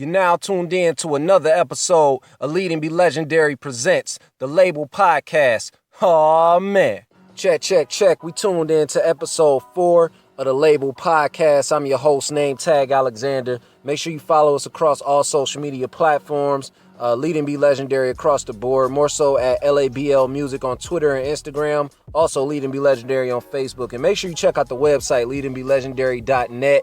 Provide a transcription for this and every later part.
You're now tuned in to another episode of Lead and Be Legendary presents the Label Podcast. Aw, man. Check. We tuned in to episode 4 of the Label Podcast. I'm your host, Nametag Alexander. Make sure you follow us across all social media platforms. Lead and Be Legendary across the board. More so at LABL Music on Twitter and Instagram. Also, Lead and Be Legendary on Facebook. And make sure you check out the website, leadandbelegendary.net.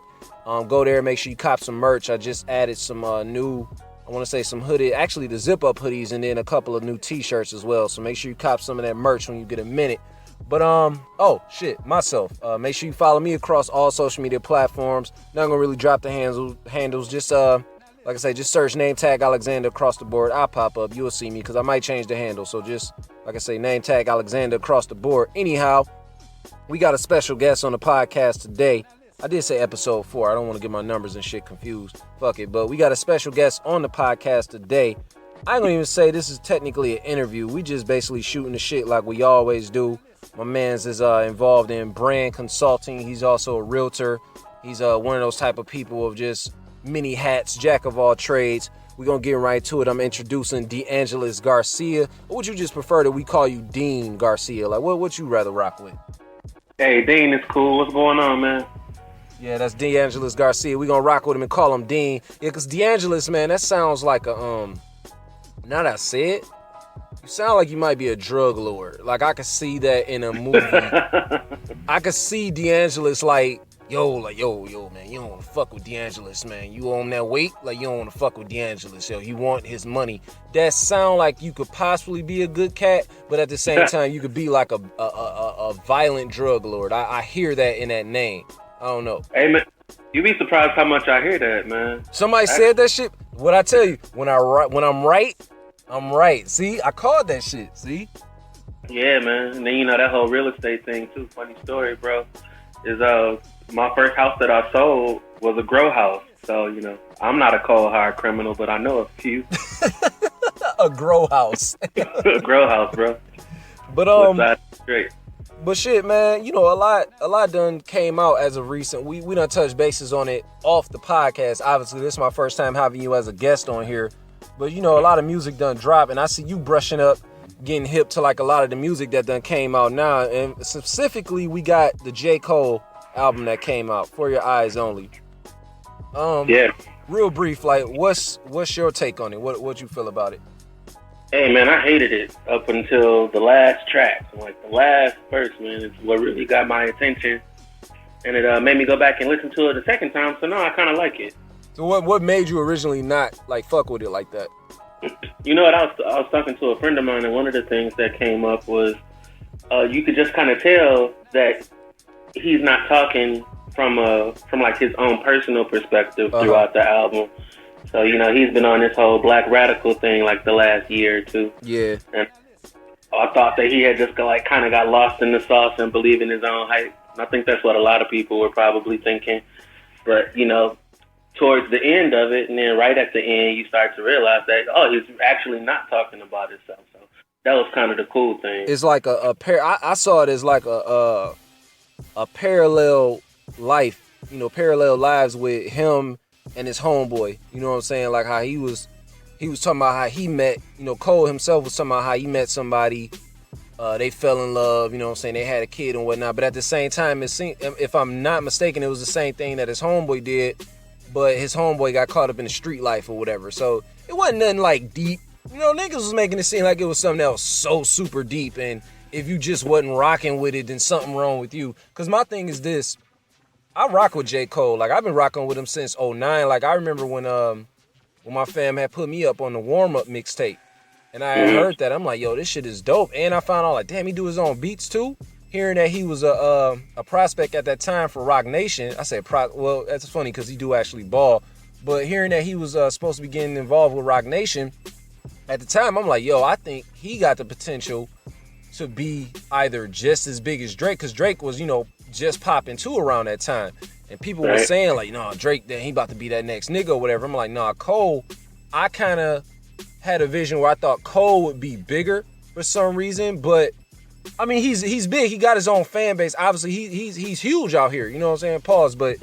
Go there, make sure you cop some merch. I just added some some hooded, actually the zip-up hoodies, and then a couple of new t-shirts as well. So make sure you cop some of that merch when you get a minute. But, make sure you follow me across all social media platforms. Not gonna really drop the handles. Just, like I say, just search Nametag Alexander across the board. I'll pop up. You'll see me, because I might change the handle. So just, like I say, Nametag Alexander across the board. Anyhow, we got a special guest on the podcast today. I did say episode 4. I don't want to get my numbers and shit confused. Fuck it. But we got a special guest on the podcast today. I ain't gonna even say this is technically an interview. We just basically shooting the shit like we always do. My man's is involved in brand consulting. He's also a realtor. He's one of those type of people of just many hats, jack of all trades. We're gonna get right to it. I'm introducing DeAngelus Garcia. Or would you just prefer that we call you Dean Garcia? Like, what you rather rock with? Hey, Dean, it's cool. What's going on, man? Yeah, that's DeAngelus Garcia. We're gonna rock with him and call him Dean. Yeah, because DeAngelus, man, that sounds like a, now that I say it, you sound like you might be a drug lord. Like, I could see that in a movie. I could see DeAngelus like, yo, man, you don't want to fuck with DeAngelus, man. You on that weight? Like, you don't want to fuck with DeAngelus, yo. You want his money. That sound like you could possibly be a good cat, but at the same time, you could be like a violent drug lord. I hear that in that name. I don't know. Hey, man, you be surprised how much I hear that, man. Somebody said that shit. What I tell you, when I'm right, I'm right. See, I called that shit. See? Yeah, man. And then, that whole real estate thing, too. Funny story, bro. Is my first house that I sold was a grow house. So, I'm not a cold hard criminal, but I know a few. A grow house. A grow house, bro. But Great. But shit, man, a lot done came out as of recent. We done touched bases on it off the podcast. Obviously, this is my first time having you as a guest on here. But, a lot of music done dropped, and I see you brushing up, getting hip to, like, a lot of the music that done came out now. And specifically, we got the J. Cole album that came out, For Your Eyes Only. Yeah. Real brief, like, what's your take on it? What you feel about it? Hey, man, I hated it up until the last track. Like, the last verse, man, is what really got my attention. And it made me go back and listen to it a second time. So, no, I kind of like it. So what made you originally not, like, fuck with it like that? You know what? I was talking to a friend of mine, and one of the things that came up was you could just kind of tell that he's not talking from like his own personal perspective throughout the album. So, he's been on this whole black radical thing like the last year or two. Yeah. And I thought that he had just kind of got lost in the sauce and believed in his own hype. And I think that's what a lot of people were probably thinking. But, towards the end of it, and then right at the end, you start to realize that, he's actually not talking about himself. So that was kind of the cool thing. It's like I saw it as like a parallel life, parallel lives with him and his homeboy. You know what I'm saying? Like how he was talking about how he met, Cole himself was talking about how he met somebody, they fell in love, you know what I'm saying? They had a kid and whatnot. But at the same time, it seemed, if I'm not mistaken, it was the same thing that his homeboy did, but his homeboy got caught up in the street life or whatever. So it wasn't nothing like deep. Niggas was making it seem like it was something that was so super deep, and if you just wasn't rocking with it, then something wrong with you. Because my thing is this. I rock with J. Cole. Like, I've been rocking with him since 2009. Like, I remember when my fam had put me up on the warm-up mixtape. And I had heard that. I'm like, yo, this shit is dope. And I found out, like, damn, he do his own beats, too. Hearing that he was a prospect at that time for Roc Nation. I said, well, that's funny because he do actually ball. But hearing that he was supposed to be getting involved with Roc Nation, at the time, I'm like, yo, I think he got the potential to be either just as big as Drake. Because Drake was, just popping too around that time, and people were saying like, "No, Drake, he about to be that next nigga or whatever." I'm like, "Nah, Cole." I kind of had a vision where I thought Cole would be bigger for some reason, but I mean, he's big. He got his own fan base. Obviously, he's huge out here. You know what I'm saying? Pause. But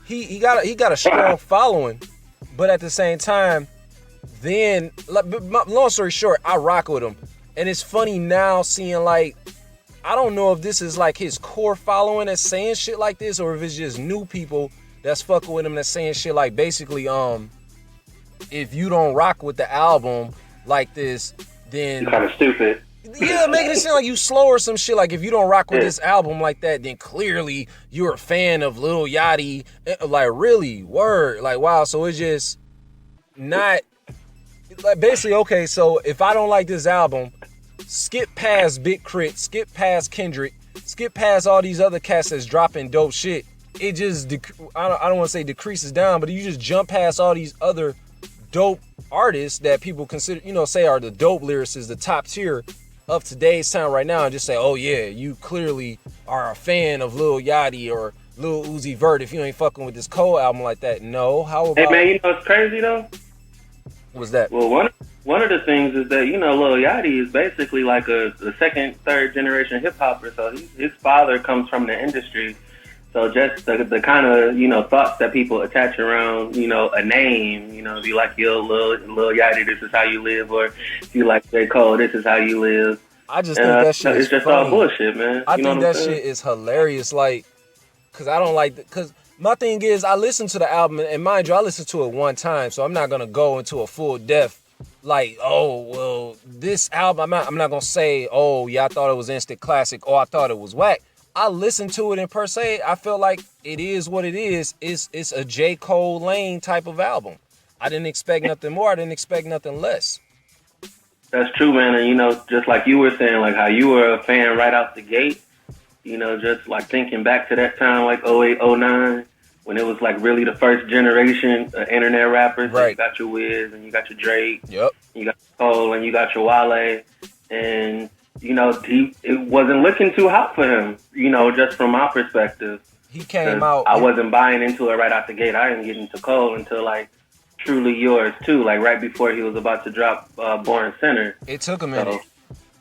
he got a strong following. But at the same time, then, long story short, I rock with him. And it's funny now seeing like, I don't know if this is like his core following that's saying shit like this, or if it's just new people that's fucking with him that's saying shit like basically, if you don't rock with the album like this, then you're kind of stupid. Yeah, making it seem like you slow or some shit. Like if you don't rock with this album like that, then clearly you're a fan of Lil Yachty. Like really, word. Like wow. So it's just not like basically okay. So if I don't like this album, skip past Big Crit, skip past Kendrick, skip past all these other cats that's dropping dope shit. It just I don't want to say decreases down, but you just jump past all these other dope artists that people consider, say are the dope lyricists, the top tier of today's time right now, and just say, oh yeah, you clearly are a fan of Lil Yachty or Lil Uzi Vert if you ain't fucking with this Cole album like that. No, how about... Hey man, you know what's crazy though? What's that? Well, one of the things is that, Lil Yachty is basically like a second, third generation hip hopper. So his father comes from the industry. So just the kind of, thoughts that people attach around, a name, if you like Lil Yachty, this is how you live, or if you like J. Cole, this is how you live. I just think that shit is just funny. All bullshit, man. I think that shit is hilarious, like, because I don't like, because my thing is, I listen to the album, and mind you, I listened to it one time, so I'm not going to go into a full depth, like, oh, well, this album, I'm not going to say, oh, yeah, I thought it was instant classic, or I thought it was whack. I listened to it, and per se, I feel like it is what it is. It's a J. Cole Lane type of album. I didn't expect nothing more. I didn't expect nothing less. That's true, man. And, just like you were saying, like how you were a fan right out the gate, just like thinking back to that time, like 08, 09, when it was like really the first generation of internet rappers. Right. You got your Wiz, and you got your Drake. Yep. You got Cole, and you got your Wale. And... it wasn't looking too hot for him, just from my perspective. He came out. I wasn't buying into it right out the gate. I didn't get into Cole until like Truly Yours too, like right before he was about to drop Born Center. It took a minute.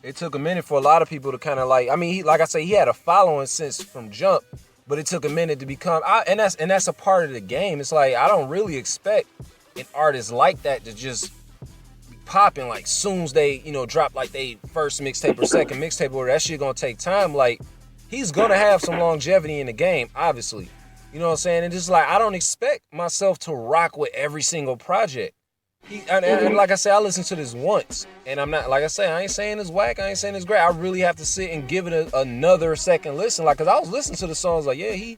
It took a minute for a lot of people to kind of like. I mean, like I say, he had a following since from jump, but it took a minute to become. And that's a part of the game. It's like I don't really expect an artist like that to just popping like soon as they drop like they first mixtape or second mixtape, or that shit gonna take time. Like he's gonna have some longevity in the game, obviously, you know what I'm saying. And just like I don't expect myself to rock with every single project. And like I said, I listened to this once, and I'm not, like I say, I ain't saying it's whack, I ain't saying it's great. I really have to sit and give it another second listen, like, cause I was listening to the songs like, yeah, he's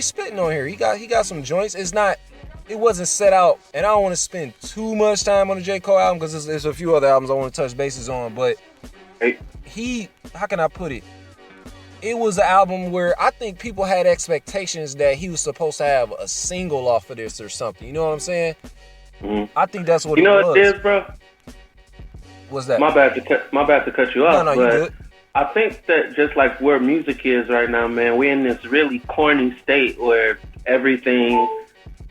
spitting on here, he got some joints. It wasn't set out, and I don't want to spend too much time on the J. Cole album because there's a few other albums I want to touch bases on, but how can I put it? It was an album where I think people had expectations that he was supposed to have a single off of this or something. You know what I'm saying? Mm-hmm. I think that's what it was. You know what it is, bro? What's that? My bad to cut you off. No, you good. I think that just like where music is right now, man, we're in this really corny state where everything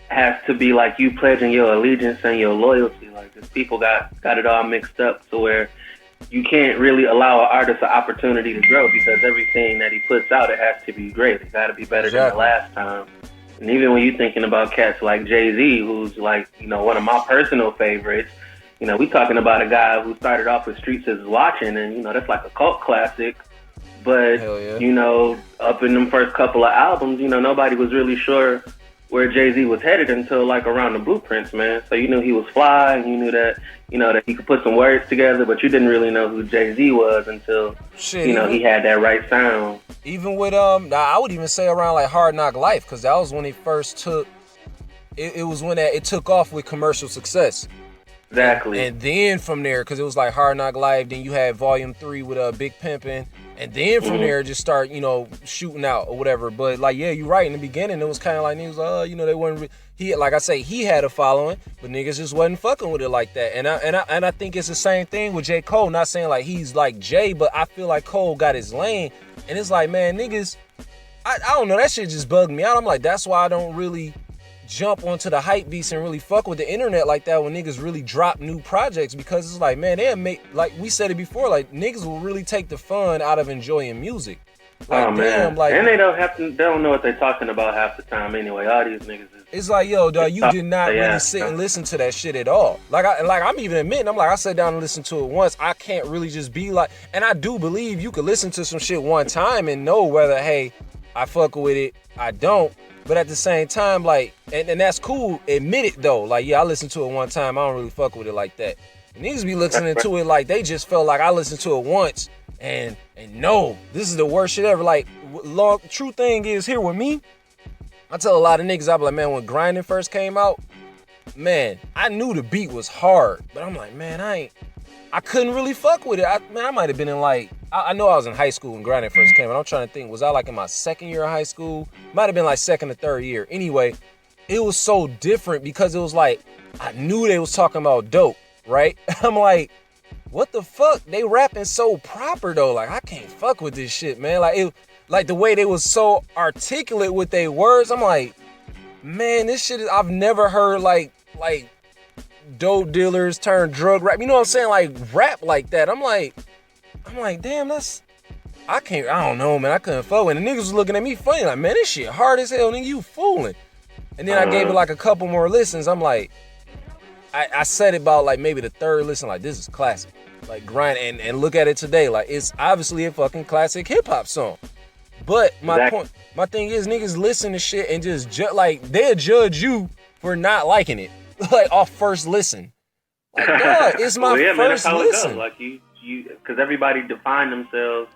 has to be like you pledging your allegiance and your loyalty. Like, cause people got it all mixed up to where you can't really allow an artist an opportunity to grow because everything that he puts out, it has to be great. It got to be better than the last time. And even when you're thinking about cats like Jay-Z, who's like, one of my personal favorites, we talking about a guy who started off with Streets is Watching, and, that's like a cult classic. But, up in them first couple of albums, nobody was really sure where Jay-Z was headed until like around the Blueprints, man. So you knew he was fly, and you knew that, that he could put some words together, but you didn't really know who Jay-Z was until, he had that right sound. Even with, I would even say around like Hard Knock Life, because that was when he first took, it was when it took off with commercial success. Exactly. And then from there, because it was like Hard Knock Life, then you had Volume 3 with Big Pimpin', and then from there just start, shooting out or whatever. But like, yeah, you're right. In the beginning, it was kind of like niggas, they wasn't. Like I say, he had a following, but niggas just wasn't fucking with it like that. And I think it's the same thing with J. Cole. Not saying like he's like Jay, but I feel like Cole got his lane, and it's like, man, niggas, I don't know, that shit just bugged me out. I'm like, that's why I don't really jump onto the hype beats and really fuck with the internet like that when niggas really drop new projects, because it's like, man, they'll make, like we said it before, like niggas will really take the fun out of enjoying music. Like, oh man, like, and they don't know what they're talking about half the time anyway. All these niggas is It's like, yo, dog, you did not really sit and listen to that shit at all. I'm even admitting, I'm like, I sat down and listened to it once. I can't really just be like, and I do believe you could listen to some shit one time and know whether, hey, I fuck with it, I don't. But at the same time, like, and that's cool. Admit it though. Like, yeah, I listened to it one time. I don't really fuck with it like that. And niggas be listening to it like they just felt like I listened to it once and no, this is the worst shit ever. Like, true thing is here with me. I tell a lot of niggas, I be like, man, when Grinding first came out, man, I knew the beat was hard, but I'm like, man, I couldn't really fuck with it. I might have been in like, I know I was in high school when Grinding first came out. I'm trying to think, was I like in my second year of high school? Might have been like second or third year. Anyway, it was so different because it was like, I knew they was talking about dope, right? I'm like, what the fuck? They rapping so proper though. Like, I can't fuck with this shit, man. Like the way they was so articulate with their words. I'm like, man, this shit is, I've never heard like dope dealers turn drug rap. You know what I'm saying? Like rap like that. I'm like, damn, I don't know, man. I couldn't fuck with it. And the niggas was looking at me funny, like, man, this shit hard as hell, nigga, you fooling. And then I gave it like a couple more listens. I'm like, I said it about like maybe the third listen, like, this is classic. Like, grind and look at it today. Like, it's obviously a fucking classic hip hop song. But my thing is, niggas listen to shit and just they'll judge you for not liking it, like off first listen. Like, dog, it's my first listen. Like you, because everybody define themselves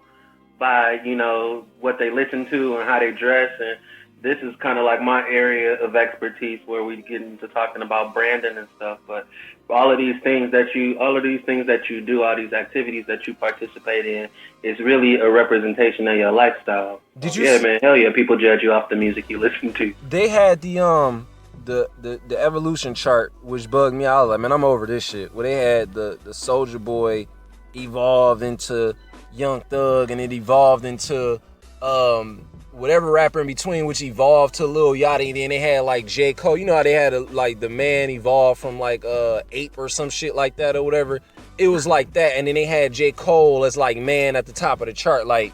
by, you know, what they listen to and how they dress, and this is kind of like my area of expertise where we get into talking about branding and stuff. But all of these things that you do, all these activities that you participate in, is really a representation of your lifestyle. Man, hell yeah, people judge you off the music you listen to. They had the evolution chart, which bugged me out. I was like, man, I'm over this shit. Where they had the Soulja Boy evolve into Young Thug, and it evolved into whatever rapper in between, which evolved to Lil Yachty, and then they had like J. Cole. You know how they had like the man evolve from like Ape or some shit like that or whatever. It was like that, and then they had J. Cole as like man at the top of the chart. Like,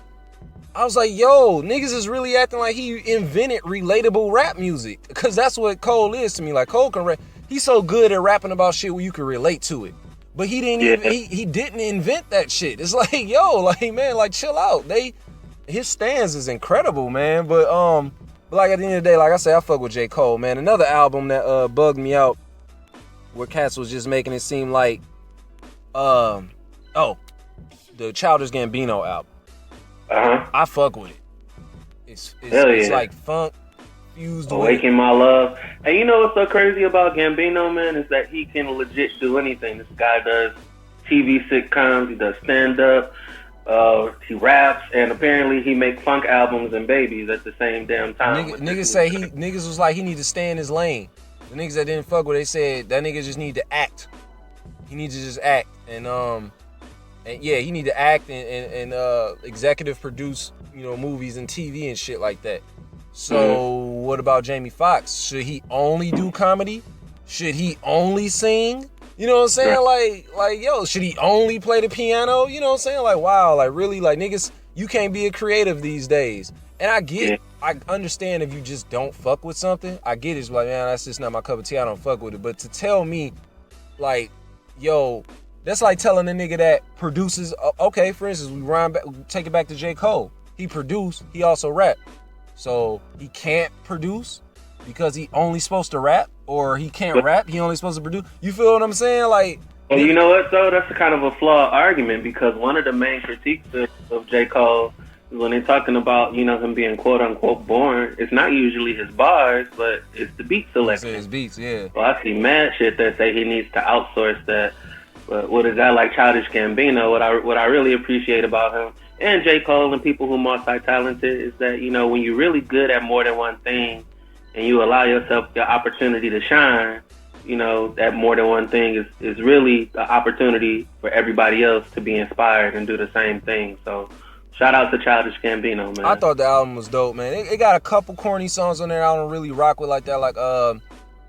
I was like, yo, niggas is really acting like he invented relatable rap music, because that's what Cole is to me. Like, Cole can rap. He's so good at rapping about shit where you can relate to it. But he didn't he didn't invent that shit. It's like, yo, like, man, like, chill out. His stance is incredible, man. But like, at the end of the day, like I said, I fuck with J. Cole, man. Another album that bugged me out, where cats was just making it seem like the Childish Gambino album. I fuck with it. It's like funk fused with Awaken My Love. And you know what's so crazy about Gambino, man, is that he can legit do anything. This guy does TV sitcoms, he does stand-up, he raps, and apparently he makes funk albums and babies at the same damn time. Niggas was like, he need to stay in his lane. The niggas that didn't fuck with it, they said that nigga just need to act. He needs to just act. And yeah, he need to act and executive produce, you know, movies and TV and shit like that. So what about Jamie Foxx? Should he only do comedy? Should he only sing? You know what I'm saying? Like, yo, should he only play the piano? You know what I'm saying? Like, wow, like, really, like, niggas, you can't be a creative these days. And I understand if you just don't fuck with something. I get it. It's like, man, that's just not my cup of tea. I don't fuck with it. But to tell me, like, yo, that's like telling a nigga that produces, okay, for instance, we take it back to J. Cole. He produced, he also rap. So he can't produce because he only supposed to rap, or he can't rap, he only supposed to produce. You feel what I'm saying? Like, well, you know what, though? That's kind of a flawed argument, because one of the main critiques of J. Cole is when they're talking about, you know, him being quote-unquote born, it's not usually his bars, but it's the beat selection. His beats, yeah. Well, I see mad shit that say he needs to outsource that. But with a guy like Childish Gambino, what I really appreciate about him, and J. Cole and people who are multi-talented, is that, you know, when you're really good at more than one thing and you allow yourself the opportunity to shine, you know, that more than one thing is really the opportunity for everybody else to be inspired and do the same thing. So shout out to Childish Gambino, man. I thought the album was dope, man. It got a couple corny songs on there I don't really rock with like that. Like,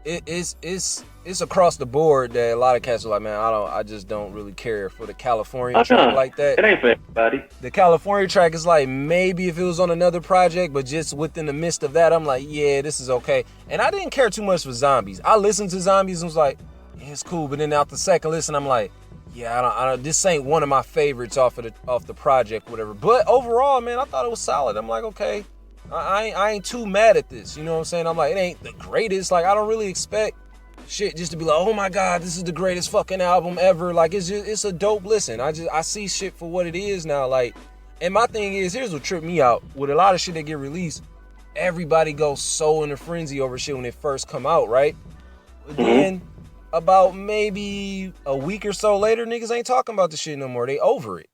it's it's across the board that a lot of cats are like, man, I just don't really care for the California Oh, track no, like that. it ain't for everybody. The California track is like maybe if it was on another project, but just within the midst of that, I'm like, yeah, this is okay. And I didn't care too much for Zombies. I listened to Zombies and was like, yeah, it's cool. But then out the second listen, I'm like, yeah, I don't. This ain't one of my favorites off the project, whatever. But overall, man, I thought it was solid. I'm like, okay, I ain't too mad at this. You know what I'm saying? I'm like, it ain't the greatest. Like, I don't really expect shit just to be like, oh my god, this is the greatest fucking album ever. Like, it's a dope listen. I see shit for what it is now. Like, and my thing is, here's what tripped me out with a lot of shit that get released. Everybody goes so in a frenzy over shit when it first come out, right? But then about maybe a week or so later, niggas ain't talking about the shit no more. They over it.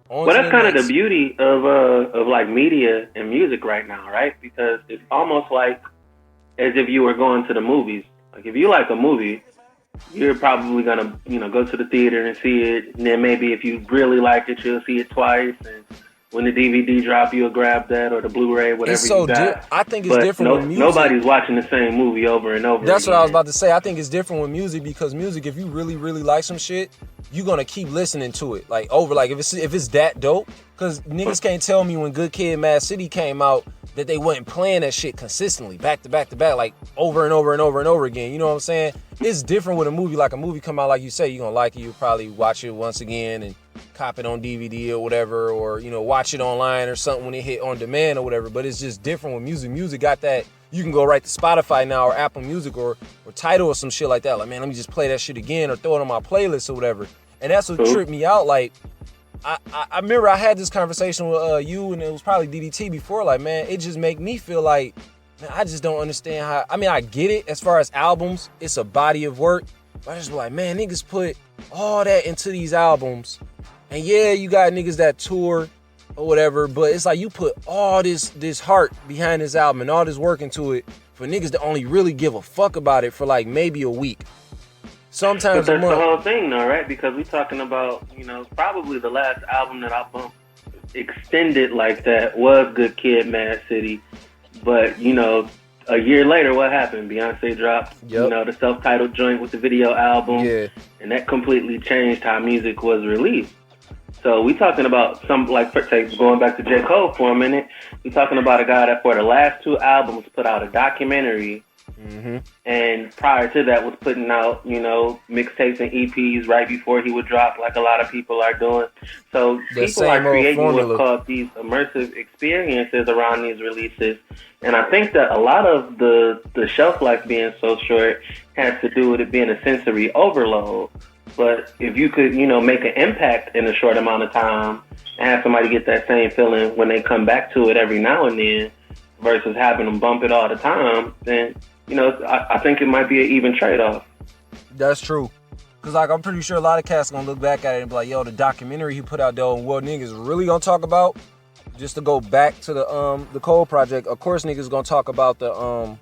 Well, that's kind of the beauty of like media and music right now, right? Because it's almost like as if you were going to the movies. Like, if you like a movie, you're probably gonna, go to the theater and see it. And then maybe if you really like it, you'll see it twice. And when the DVD drop, you'll grab that, or the Blu-ray, whatever it's so you got. I think it's different with music. Nobody's watching the same movie over and over. That's again. what I was about to say. I think it's different with music because music, if you really, really like some shit, you're gonna keep listening to it. Like, over, like, if it's that dope. Because niggas can't tell me when Good Kid, Mad City came out that they wasn't playing that shit consistently, back to back to back, like over and over and over and over again. You know what I'm saying? It's different with a movie. Like, a movie come out, like you say, you're gonna like it. You'll probably watch it once again and cop it on DVD or whatever, or, watch it online or something when it hit on demand or whatever. But it's just different with music. Music got that. You can go right to Spotify now or Apple Music or Tidal or some shit like that. Like, man, let me just play that shit again or throw it on my playlist or whatever. And that's what tripped me out. Like, I remember I had this conversation with you, and it was probably DDT before. Like, man, it just make me feel like, man, I just don't understand how. I mean, I get it as far as albums, it's a body of work. But I just be like, man, niggas put all that into these albums, and yeah, you got niggas that tour or whatever. But it's like you put all this heart behind this album and all this work into it for niggas to only really give a fuck about it for like maybe a week. Sometimes but that's the whole thing, though, right? Because we're talking about, probably the last album that I bumped extended like that was Good Kid, Mad City. But, a year later, what happened? Beyonce dropped, the self-titled joint with the video album. Yeah. And that completely changed how music was released. So we talking about going back to J. Cole for a minute, we talking about a guy that for the last two albums put out a documentary. Mm-hmm. And prior to that was putting out, mixtapes and EPs right before he would drop, like a lot of people are doing. So people are creating what's called these immersive experiences around these releases. And I think that a lot of the shelf life being so short has to do with it being a sensory overload. But if you could, make an impact in a short amount of time and have somebody get that same feeling when they come back to it every now and then versus having them bump it all the time, then I think it might be an even trade-off. That's true. Because, like, I'm pretty sure a lot of cats going to look back at it and be like, yo, the documentary he put out, though, and what niggas really going to talk about, just to go back to the Cole Project, of course niggas going to talk about the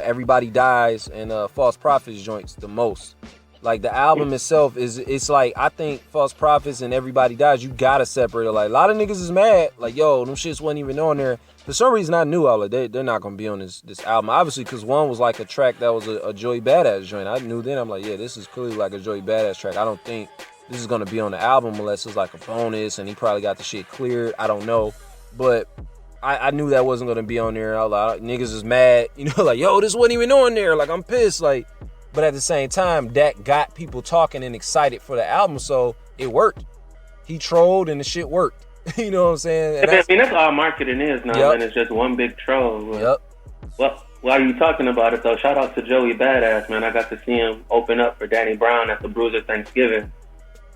Everybody Dies and False Prophets joints the most. Like, the album itself it's like, I think False Prophets and Everybody Dies, you got to separate it. Like, a lot of niggas is mad. Like, yo, them shits wasn't even on there. For some reason, I knew they're not going to be on this album. Obviously, because one was like a track that was a Joey Badass joint. I knew then. I'm like, yeah, this is clearly like a Joey Badass track. I don't think this is going to be on the album unless it's like a bonus and he probably got the shit cleared. I don't know. But I knew that wasn't going to be on there. I was like, niggas is mad. Like, yo, this wasn't even on there. Like, I'm pissed. Like, but at the same time, that got people talking and excited for the album. So it worked. He trolled and the shit worked. You know what I'm saying? That's all marketing is now, and it's just one big troll. Well, while you talking about it, though, shout out to Joey Badass, man. I got to see him open up for Danny Brown at the Bruiser Thanksgiving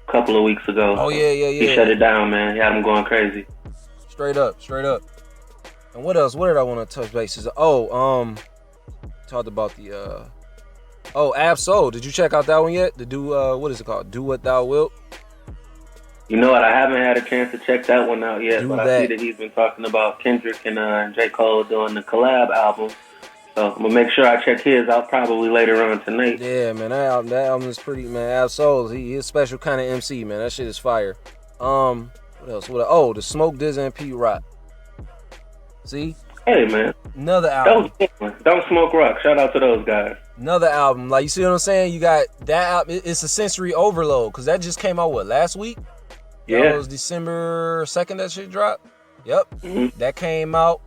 a couple of weeks ago. Oh, yeah. He shut it down, man. He had him going crazy. Straight up. And what else? What did I want to touch bases? Talked about the, Ab-Soul. Did you check out that one yet? The what is it called? Do What Thou Wilt? You know what? I haven't had a chance to check that one out yet, I see that he's been talking about Kendrick and J. Cole doing the collab album. So I'm going to make sure I check his out probably later on tonight. Yeah, man. That album is pretty, man. Ab-Soul, he's a special kind of MC, man. That shit is fire. What else? The Smoke Dizza and Pete Rock. See? Hey, man. Another album. Don't Smoke Rock. Shout out to those guys. Another album, like, you see what I'm saying? You got that album. It's a sensory overload because that just came out last week? Yeah. That was December 2nd that shit dropped. Yep. Mm-hmm. That came out.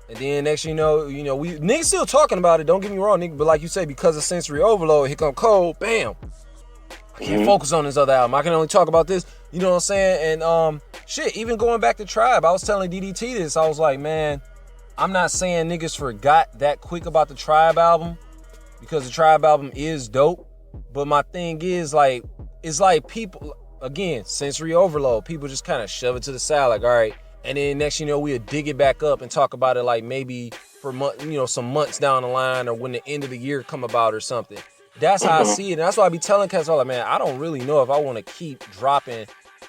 And then next you know, we niggas still talking about it, don't get me wrong, nigga, but like you say, because of sensory overload, here come Cole, bam. I can't focus on this other album. I can only talk about this, you know what I'm saying? And shit, even going back to Tribe, I was telling DDT this. I was like, man, I'm not saying niggas forgot that quick about the Tribe album, because the Tribe album is dope. But my thing is, like, it's like people, again, sensory overload. People just kind of shove it to the side, like, all right. And then next, we'll dig it back up and talk about it, like, maybe for some months down the line, or when the end of the year come about or something. That's how I see it. And that's why I be telling cats, like, man, I don't really know if I want to keep dropping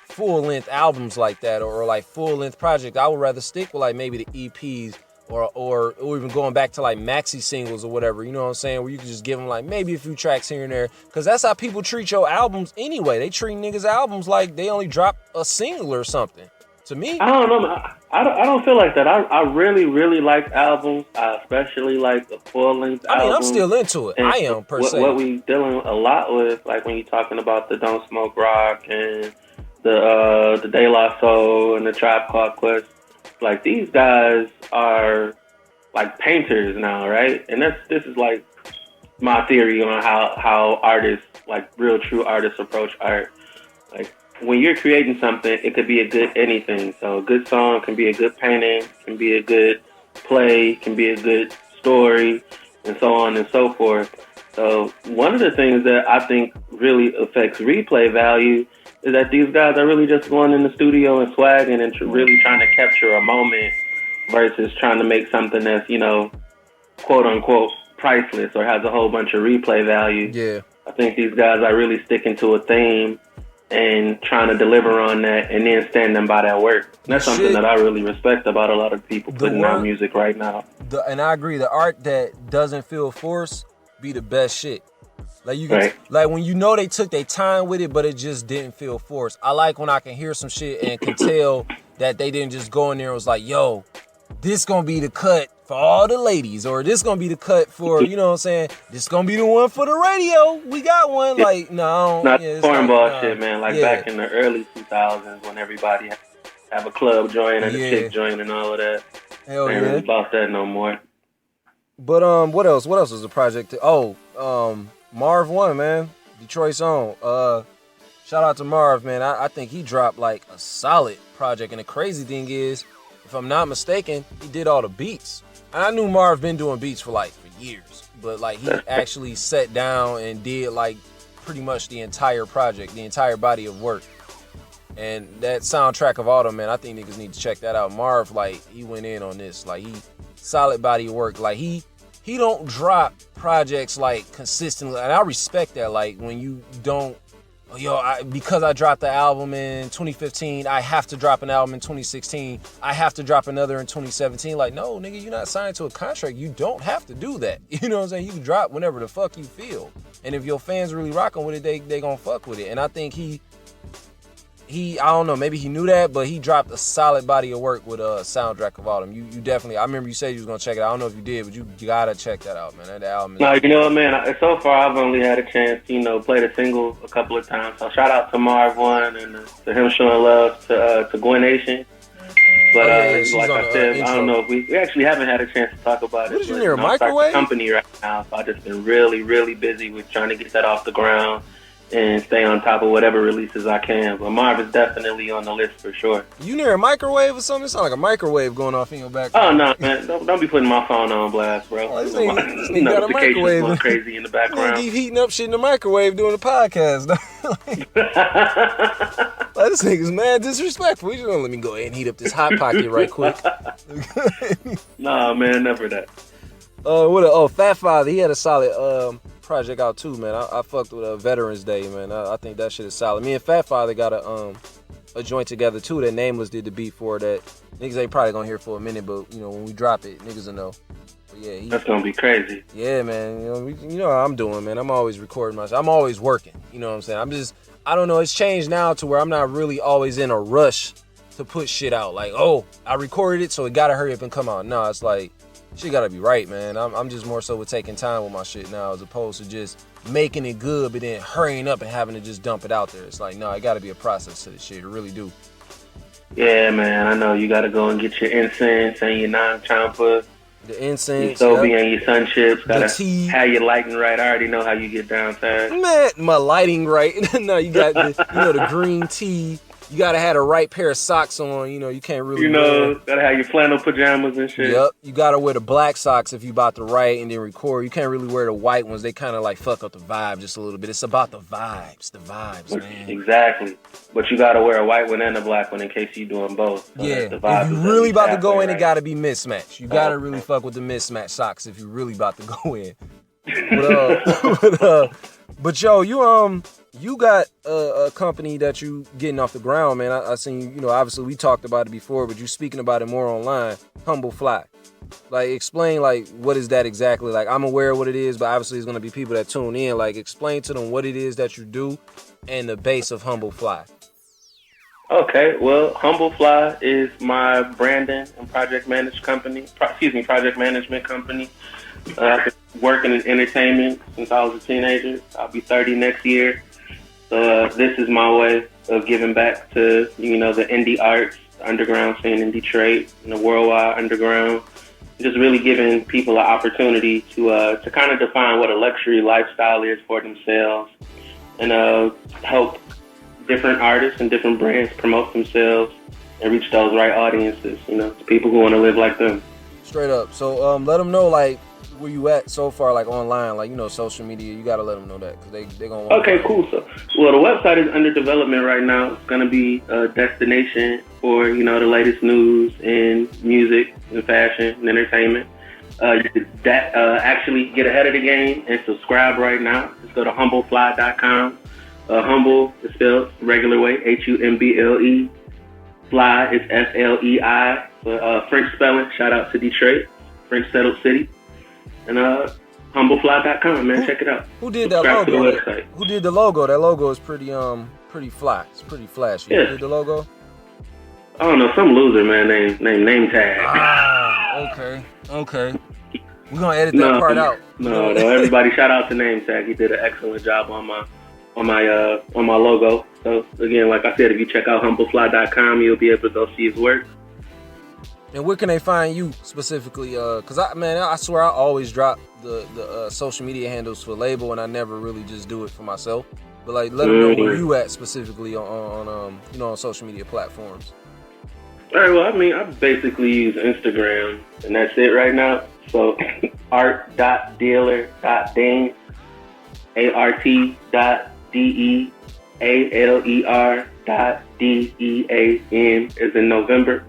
full-length albums like that, or like full-length project. I would rather stick with, like, maybe the EPs, or even going back to, like, maxi singles or whatever, you know what I'm saying, where you can just give them, like, maybe a few tracks here and there, because that's how people treat your albums anyway. They treat niggas' albums like they only drop a single or something. To me, I don't know, man. I don't feel like that. I really, really like albums. I especially like the full-length album. I mean, I'm still into it. And I am, per se. What we dealing a lot with, like when you're talking about the Don't Smoke Rock and the De La Soul and the Tribe Called Quest, like, these guys are like painters now, right? And this is like my theory on how artists, like real true artists, approach art. Like, when you're creating something, it could be a good anything. So a good song can be a good painting, can be a good play, can be a good story, and so on and so forth. So one of the things that I think really affects replay value is that these guys are really just going in the studio and swagging and really trying to capture a moment versus trying to make something that's, quote unquote, priceless or has a whole bunch of replay value. Yeah. I think these guys are really sticking to a theme and trying to deliver on that, and then standing by that work. That's something that I really respect about a lot of people putting out music right now. And I agree, the art that doesn't feel forced be the best shit. Like, you can, like, when they took their time with it, but it just didn't feel forced. I like when I can hear some shit and can tell that they didn't just go in there and was like, yo, this gonna be the cut for all the ladies, or this gonna be the cut for, you know what I'm saying, this gonna be the one for the radio. We got one. Like, no. Not cornball shit, man. Like, back in the early 2000s when everybody have a club joint and a chick joint and all of that. Hell I ain't really about that no more. But what else? What else was the project? Marv 1, man. Detroit's own. Shout out to Marv, man. I think he dropped like a solid project. And the crazy thing is, if I'm not mistaken, he did all the beats. And I knew Marv been doing beats for years, but like, he actually sat down and did like pretty much the entire project, the entire body of work. And that soundtrack of Autumn, man, I think niggas need to check that out. Marv, like, he went in on this. Like, he solid body of work. Like, he don't drop projects like consistently, and I respect that. Like, when you don't, because I dropped the album in 2015, I have to drop an album in 2016. I have to drop another in 2017. Like, no, nigga, you're not signed to a contract. You don't have to do that. You know what I'm saying? You can drop whenever the fuck you feel. And if your fans really rocking with it, they gonna fuck with it. And I think he I don't know, maybe he knew that, but he dropped a solid body of work with a soundtrack of Autumn. You definitely, I remember you said you was gonna check it out. I don't know if you did, but you gotta check that out, man. That album is... No, you know what, man? So far, I've only had a chance, play the single a couple of times. So shout out to Marv 1 and to him showing love to Gwen Nation. But like I said, I don't know if we actually haven't had a chance to talk about it. What, you near a microwave? Company right now, so I've just been really, really busy with trying to get that off the ground and stay on top of whatever releases I can. But Marv is definitely on the list for sure. You near a microwave or something? It sounds like a microwave going off in your back. Oh, no, man. Don't be putting my phone on blast, bro. Oh, this nigga got a microwave going crazy in the background. Keep heating up shit in the microwave doing the podcast. Like, this nigga's mad disrespectful. He's gonna let me go ahead and heat up this Hot Pocket right quick. Nah, man, never that. Fat Father, he had a solid project out too, man. I fucked with Veterans Day, man. I think that shit is solid. Me and Fat Father got a joint together too that Nameless did the beat for, that niggas ain't probably gonna hear for a minute, but when we drop it, niggas will know. But yeah, that's gonna be crazy. Yeah, man. You know how I'm doing, man. I'm always recording myself. I'm always working. You know what I'm saying? I don't know. It's changed now to where I'm not really always in a rush to put shit out. Like, oh, I recorded it, so it gotta hurry up and come out. No, it's like, shit gotta be right, man. I'm just more so with taking time with my shit now, as opposed to just making it good, but then hurrying up and having to just dump it out there. It's like, no, it gotta be a process to this shit. It really do. Yeah, man. I know you got to go and get your incense and your non-champa. The incense, your Sobe and your sun chips. Gotta have your lighting right. I already know how you get down, Tag. Man, my lighting right. No, you got the green tea. You gotta have the right pair of socks on. You can't really. Gotta have your flannel pajamas and shit. Yep. You gotta wear the black socks if you about to write and then record. You can't really wear the white ones. They kind of like fuck up the vibe just a little bit. It's about the vibes, man. Exactly. But you gotta wear a white one and a black one in case you're doing both. So yeah. If you really about to go in, right? It gotta be mismatched. You gotta really fuck with the mismatched socks if you really about to go in. But yo, you got a company that you getting off the ground, man. I seen you. Obviously we talked about it before, but you speaking about it more online. Humble Flei. Like, explain, like, what is that exactly? Like, I'm aware of what it is, but obviously there's gonna be people that tune in. Like, explain to them what it is that you do and the base of Humble Flei. Okay, well, Humble Flei is my branding and project management company. I've been working in entertainment since I was a teenager. I'll be 30 next year. So this is my way of giving back to, the indie arts, the underground scene in Detroit, and the worldwide underground. Just really giving people an opportunity to kind of define what a luxury lifestyle is for themselves, and help different artists and different brands promote themselves and reach those right audiences, people who want to live like them. Straight up. So let them know, like, where you at so far, like online, like, social media. You gotta let them know that, because they gonna want. Okay, cool. So, well, the website is under development right now. It's gonna be a destination for the latest news in music and fashion and entertainment. You could actually get ahead of the game and subscribe right now. Just go to humblefly.com. Humble is spelled regular way, HUMBLE. Fly is FLEI. French spelling. Shout out to Detroit, French settled city. And humblefly.com, man. Check it out. Who did that logo? Who did the logo? That logo is pretty fly. It's pretty flashy. Yeah. Who did the logo? I don't know, some loser, man, named Nametag. Okay. We're gonna edit that part out. No, everybody shout out to Nametag. He did an excellent job on my logo. So again, like I said, if you check out humblefly.com, you'll be able to go see his work. And where can they find you specifically? Cause I swear I always drop the social media handles for Label, and I never really just do it for myself. But like, let them know where you at specifically on social media platforms. All right. Well, I basically use Instagram, and that's it right now. So art.dealer.dean, art.dealer.dean is in November.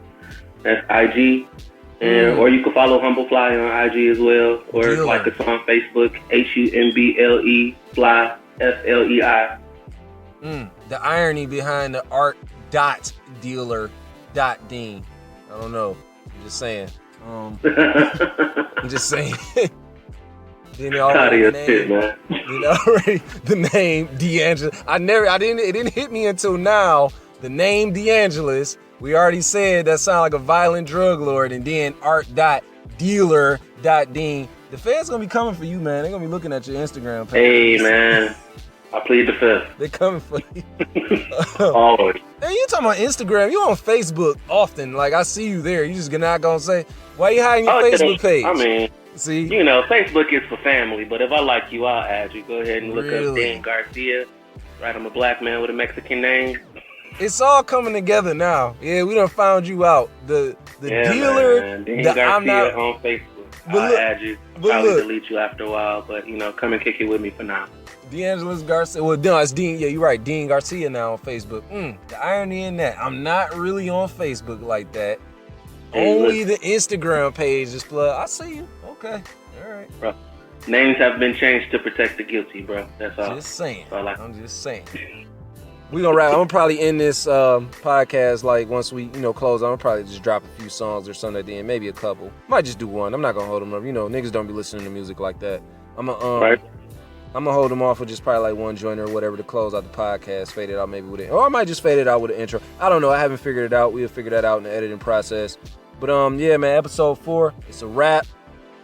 That's IG. And or you can follow Humble Flei on IG as well, or like us on Facebook, HUMBLE Fly FLEI. The irony behind the art.dealer.dean. I don't know. I'm just saying. I'm just saying. Then already the name, man. Already the name DeAngelus. It didn't hit me until now. The name DeAngelus. We already said that sound like a violent drug lord, and then art.dealer.dean. The feds gonna be coming for you, man. They're gonna be looking at your Instagram page. Hey, man. I plead the fifth. They're coming for you. Always. Hey, you talking about Instagram? You on Facebook often. Like, I see you there. You just not gonna say, why you hiding your Facebook page? See? Facebook is for family, but if I like you, I'll add you. Go ahead and look up DeAngelus Garcia. Right, I'm a black man with a Mexican name. It's all coming together now. Yeah, we done found you out. The dealer. DeAngelus Garcia on Facebook. I'll add you. Probably delete you after a while, but come and kick it with me for now. DeAngelus Garcia. Well, no, it's Dean. Yeah, you're right. Dean Garcia now on Facebook. The irony in that. I'm not really on Facebook like that. Only the Instagram page is plugged. I see you. Okay. All right. Bro, names have been changed to protect the guilty, bro. That's all. Just saying. I'm just saying. We gonna wrap. I'm gonna probably end this podcast like once we close. I'm gonna probably just drop a few songs or something at the end, maybe a couple. Might just do one. I'm not gonna hold them up. Niggas don't be listening to music like that. I'm gonna hold them off with just probably like one joint or whatever to close out the podcast. Fade it out maybe with it, or I might just fade it out with an intro. I don't know. I haven't figured it out. We'll figure that out in the editing process. But yeah, man. Episode 4. It's a wrap.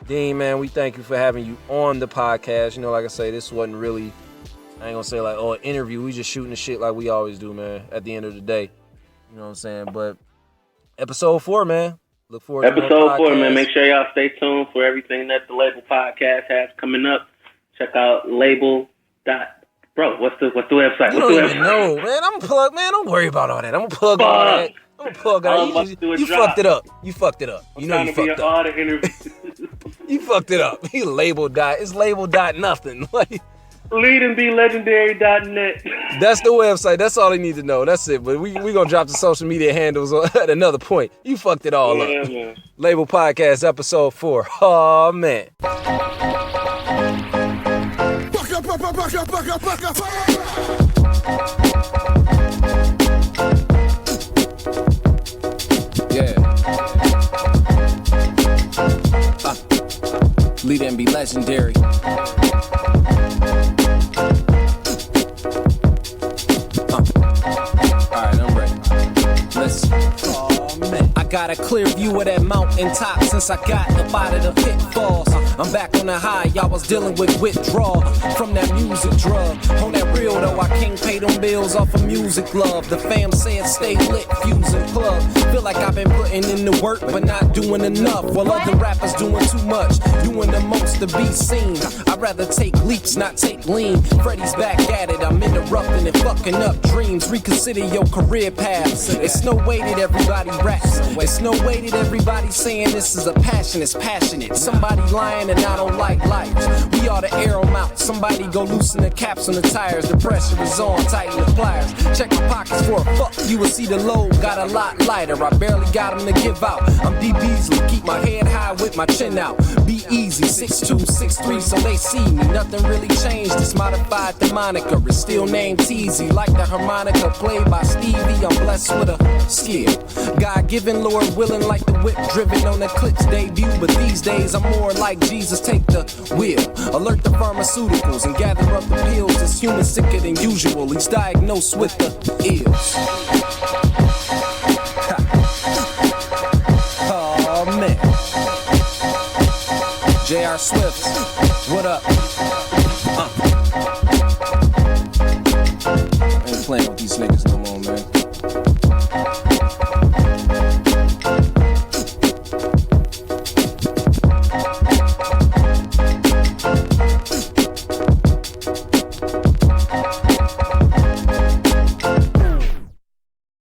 Dean, man, we thank you for having you on the podcast. You know, like I say, this wasn't really, I ain't gonna say like, an interview. We just shooting the shit like we always do, man, at the end of the day. You know what I'm saying? But episode 4, man. Look forward to episode 4, man. Make sure y'all stay tuned for everything that the Label Podcast has coming up. Check out label. Bro, what's the website? You don't even know, man. I'm gonna plug, man. Don't worry about all that. I'm gonna plug all that. I'm gonna plug all that. You fucked it up. You fucked it up. You know you fucked up. You fucked it up. You label dot. It's label dot nothing. Like leadandbelegendary.net. That's the website. That's all they need to know. That's it. But we gonna drop the social media handles at another point. You fucked it all up. Man. Label Podcast episode 4. Oh man. Yeah. Lead and be legendary. Alright, I'm ready. Listen. Oh, man. I got a clear view of that mountain top since I got up out of the pitfalls. I'm back on the high, y'all was dealing with withdrawal from that music drug. On that real though, I can't pay them bills off of music love. The fam said stay lit, fusing club. Feel like I've been putting in the work, but not doing enough. While other rappers doing too much, doing the most to be seen. I'd rather take leaps, not take lean. Freddie's back at it, I'm interrupting and fucking up dreams. Reconsider your career path. It's no way that everybody raps. It's no way that everybody's saying this is a passion, it's passionate. Somebody lying and I don't like liars. We ought to air them out. Somebody go loosen the caps on the tires. The pressure is on, tighten the pliers. Check my pockets for a fuck. You will see the load got a lot lighter. I barely got them to give out. I'm D Beasley, keep my head high with my chin out. Be easy, 6'2", 6'3", so they see me. Nothing really changed. It's modified the moniker. It's still named Teasy. Like the harmonica played by Stevie. I'm blessed with a skill. God given, Lord willing, like the whip driven on the clip's debut. But these days I'm more like Jesus, take the wheel. Alert the pharmaceuticals and gather up the pills. This human sicker than usual. He's diagnosed with the ills. Oh man. J.R. Swift, what up?